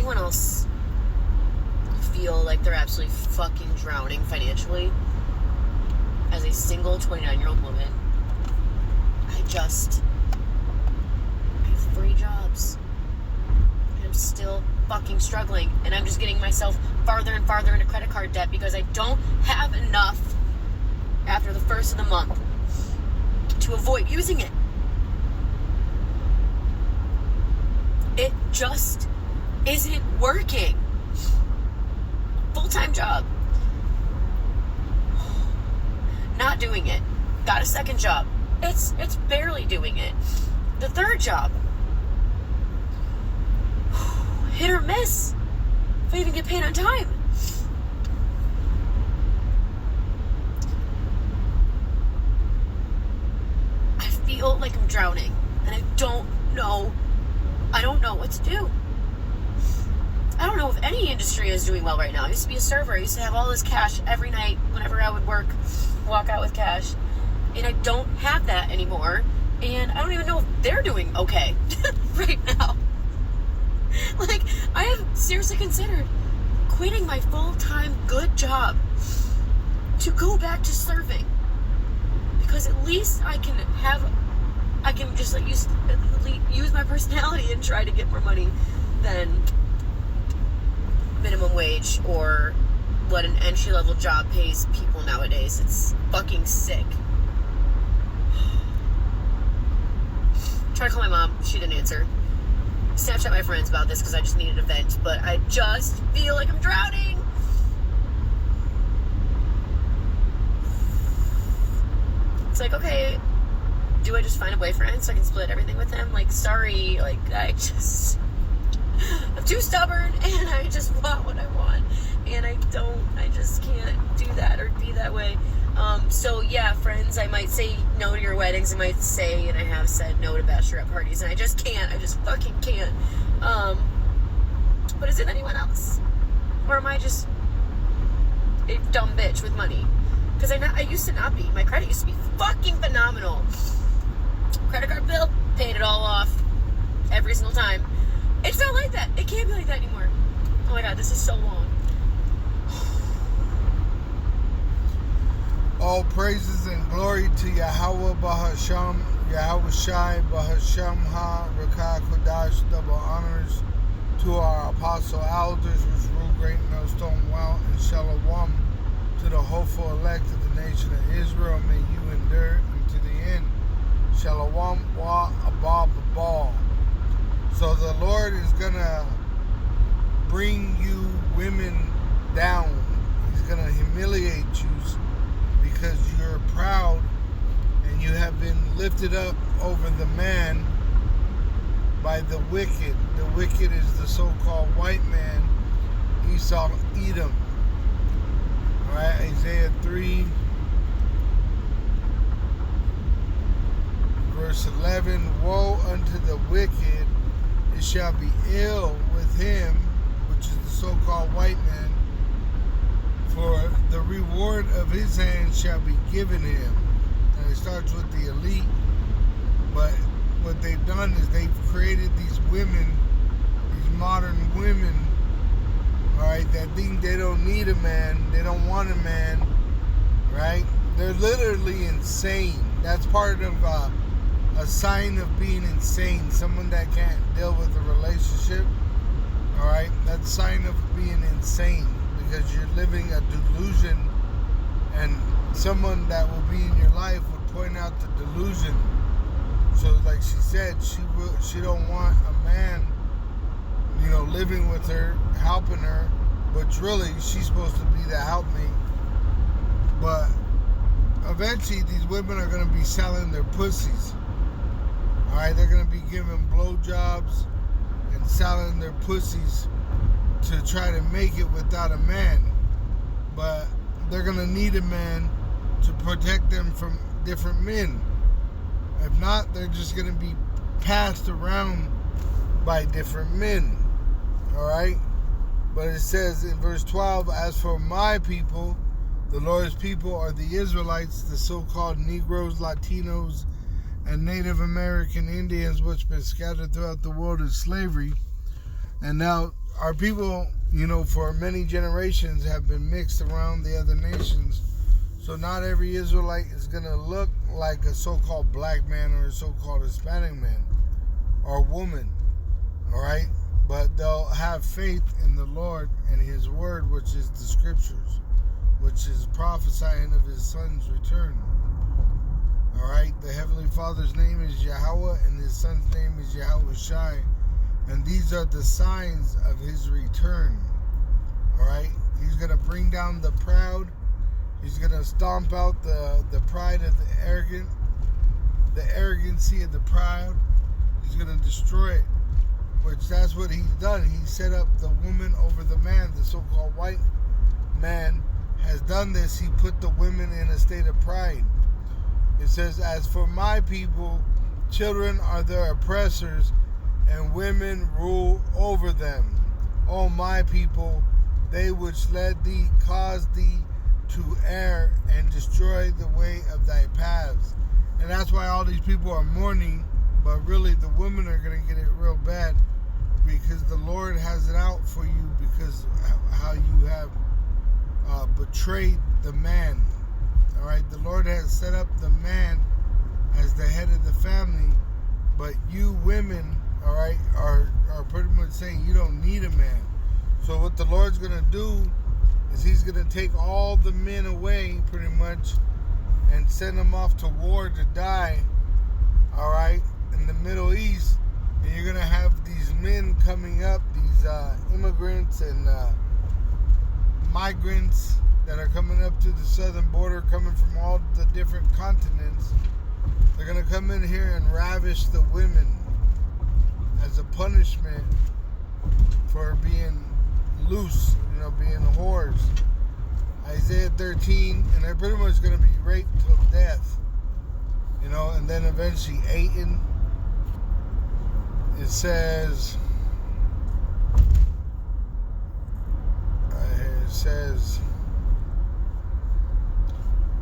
anyone else feel like they're absolutely fucking drowning financially as a single 29-year-old woman, I have 3 jobs. I'm still fucking struggling, and I'm just getting myself farther and farther into credit card debt because I don't have enough after the first of the month to avoid using it. It just isn't working. Full-time job. Not doing it. Got a second job. It's barely doing it. The third job. Hit or miss. If I even get paid on time. I feel like I'm drowning. And I don't know what to do. I don't know if any industry is doing well right now. I used to be a server. I used to have all this cash every night whenever I would walk out with cash. And I don't have that anymore. And I don't even know if they're doing okay right now. Like, I have seriously considered quitting my full-time good job to go back to serving. Because at least I can just like use my personality and try to get more money than minimum wage or what an entry-level job pays people nowadays. It's fucking sick. Tried to call my mom. She didn't answer. Snapchat my friends about this because I just needed a vent, but I just feel like I'm drowning. It's like, okay, do I just find a boyfriend so I can split everything with him? Like, sorry, like, I'm too stubborn, and I just want what I want, and I just can't do that or be that way. So yeah, friends, I might say no to your weddings. I might say, and I have said no to bachelorette parties, and I just can't. I just fucking can't. But is it anyone else? Or am I just a dumb bitch with money? Because I used to not be. My credit used to be fucking phenomenal. Credit card bill, paid it all off every single time. It's not like that. It can't be like that anymore. Oh my god, this is so long. All praises and glory to Yahweh Bahasham, Yahweh Shai Bahasham Ha, Rakah Kodash, double honors to our apostle elders, which rule great and no stone well, and Shalom to the hopeful elect of the nation of Israel. May you endure unto the end. Shalom wa abab ball. So the Lord is gonna bring you women down. He's gonna humiliate you because you're proud and you have been lifted up over the man by the wicked. The wicked is the so-called white man, Esau, Edom. Alright, Isaiah 3, verse 11, woe unto the wicked, it shall be ill with him, which is the so-called white man, for the reward of his hands shall be given him. And it starts with the elite, but what they've done is they've created these women, these modern women, alright, that think they don't need a man, they don't want a man, right? They're literally insane. That's part of a sign of being insane. Someone that can't deal with a relationship, alright, that's a sign of being insane. Because you're living a delusion, and someone that will be in your life would point out the delusion. So like she said, she don't want a man, living with her, helping her, but really she's supposed to be the helpmate. But eventually these women are going to be selling their pussies. Alright, they're going to be giving blowjobs and selling their pussies to try to make it without a man. But they're going to need a man to protect them from different men. If not, they're just going to be passed around by different men. Alright? But it says in verse 12, as for my people, the Lord's people are the Israelites, the so-called Negroes, Latinos, and Native American Indians, which have been scattered throughout the world in slavery. And now our people, for many generations have been mixed around the other nations. So not every Israelite is going to look like a so-called black man or a so-called Hispanic man or woman. All right? But they'll have faith in the Lord and His Word, which is the Scriptures, which is prophesying of His Son's return. All right? The Heavenly Father's name is Yahweh, and His Son's name is Yahweh Shai. And these are the signs of His return. All right? He's going to bring down the proud. He's going to stomp out the pride of the arrogant, the arrogancy of the proud. He's going to destroy it, which that's what He's done. He set up the woman over the man. The so-called white man has done this. He put the women in a state of pride. It says, as for my people, children are their oppressors, and women rule over them. O my people, they which led thee caused thee to err and destroy the way of thy paths. And that's why all these people are mourning, but really the women are going to get it real bad, because the Lord has it out for you because how you have betrayed the man. All right, the Lord has set up the man as the head of the family, but you women, all right, are pretty much saying you don't need a man. So what the Lord's going to do is He's going to take all the men away pretty much and send them off to war to die, all right, in the Middle East. And you're going to have these men coming up, these immigrants and migrants that are coming up to the southern border, coming from all the different continents. They're going to come in here and ravish the women as a punishment for being loose, being whores. Isaiah 13, and they're pretty much going to be raped till death, and then eventually eaten. It says,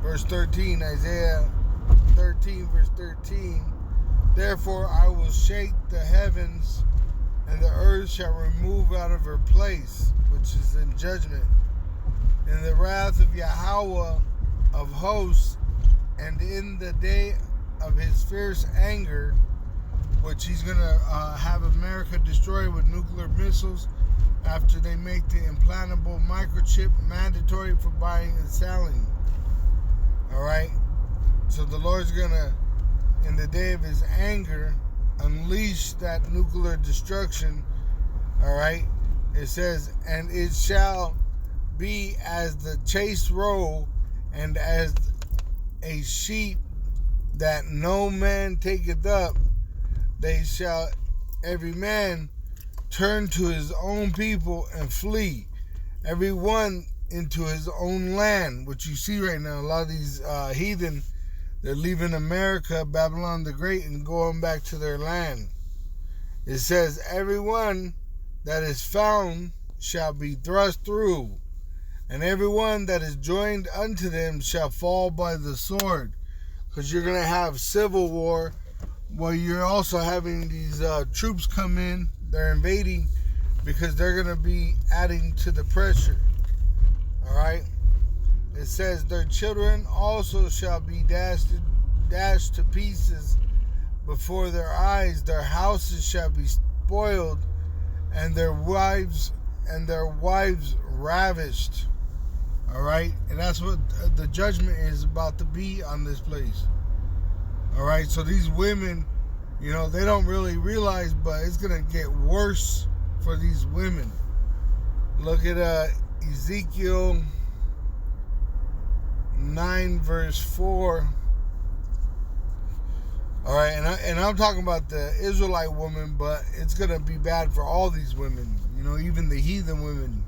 verse 13, Isaiah 13, verse 13, therefore I will shake the heavens, and the earth shall remove out of her place, which is in judgment, in the wrath of Yahweh of hosts, and in the day of His fierce anger, which He's going to have America destroy with nuclear missiles after they make the implantable microchip mandatory for buying and selling. All right? So the Lord's going to, in the day of His anger, unleash that nuclear destruction. All right? It says, and it shall be as the chased roe, and as a sheep that no man taketh up, they shall every man turn to his own people and flee, every one into his own land. Which you see right now, a lot of these heathen, they're leaving America, Babylon the Great, and going back to their land. It says, everyone that is found shall be thrust through, and everyone that is joined unto them shall fall by the sword. Because you're going to have civil war, while you're also having these troops come in. They're invading because they're going to be adding to the pressure. All right? It says, their children also shall be dashed to pieces before their eyes. Their houses shall be spoiled, and their wives ravished. All right? And that's what the judgment is about to be on this place. All right? So these women, they don't really realize, but it's going to get worse for these women. Look at Ezekiel 9, verse 4. All right? And I'm talking about the Israelite woman, but it's going to be bad for all these women, even the heathen women.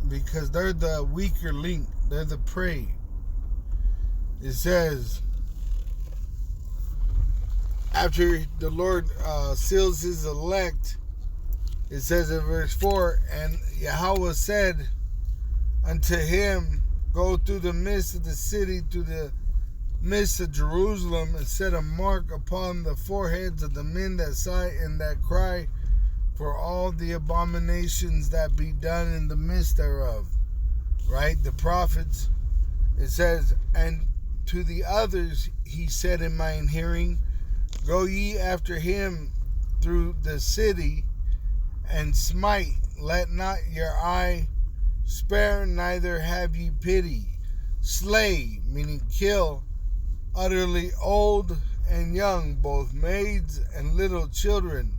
Because they're the weaker link. They're the prey. It says, after the Lord seals His elect, it says in verse 4, and Yahweh said unto him, go through the midst of the city, through the midst of Jerusalem, and set a mark upon the foreheads of the men that sigh and that cry for all the abominations that be done in the midst thereof. Right? The prophets, it says, and to the others he said in mine hearing, go ye after him through the city, and smite, let not your eye spare, neither have ye pity. Slay, meaning kill, utterly old and young, both maids and little children,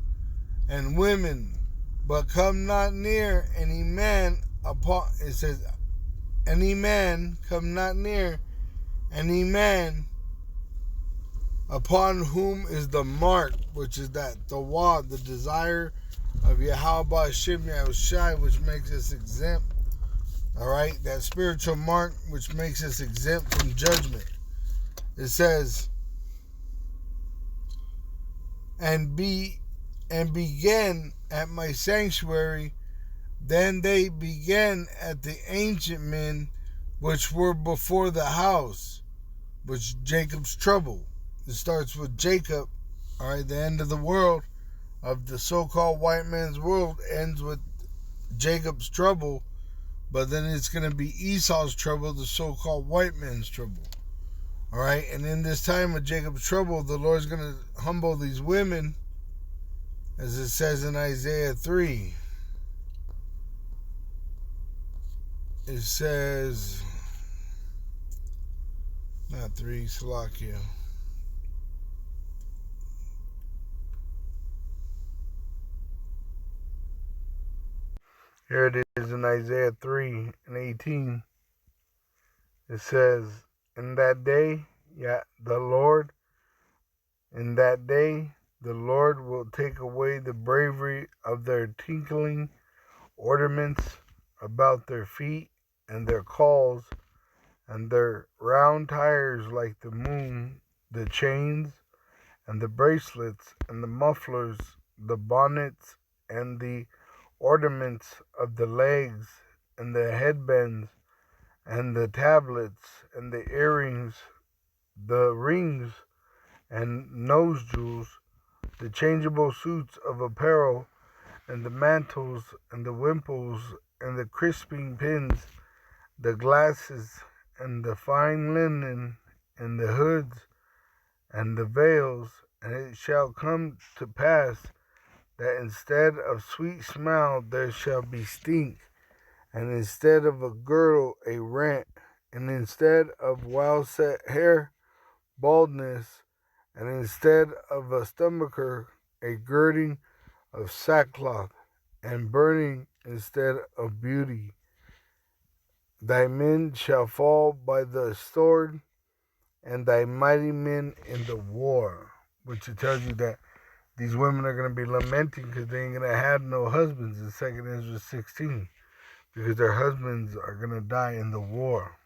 and women, but come not near any man upon, it says, any man, come not near any man upon whom is the mark, which is that tawad, the desire of Yahweh Hashem Yahushai, which makes us exempt. All right, that spiritual mark which makes us exempt from judgment. It says, and began at my sanctuary. Then they began at the ancient men which were before the house, which Jacob's trouble. It starts with Jacob, all right, the end of the world, of the so-called white man's world, ends with Jacob's trouble, but then it's going to be Esau's trouble, the so-called white man's trouble. All right, and in this time of Jacob's trouble, the Lord's going to humble these women, as it says in Isaiah 3. It says, not 3, Salakia. Here it is in Isaiah 3 and 18. It says, in that day, the Lord will take away the bravery of their tinkling ornaments about their feet, and their calls, and their round tires like the moon, the chains, and the bracelets, and the mufflers, the bonnets, and the ornaments of the legs, and the headbands, and the tablets, and the earrings, the rings, and nose jewels, the changeable suits of apparel, and the mantles, and the wimples, and the crisping pins, the glasses, and the fine linen, and the hoods, and the veils. And it shall come to pass that instead of sweet smell there shall be stink, and instead of a girdle a rent, and instead of well set hair baldness, and instead of a stomacher a girding of sackcloth, and burning instead of beauty. Thy men shall fall by the sword, and thy mighty men in the war. Which it tells you that these women are going to be lamenting because they ain't going to have no husbands in 2 Ezra 16. Because their husbands are going to die in the war.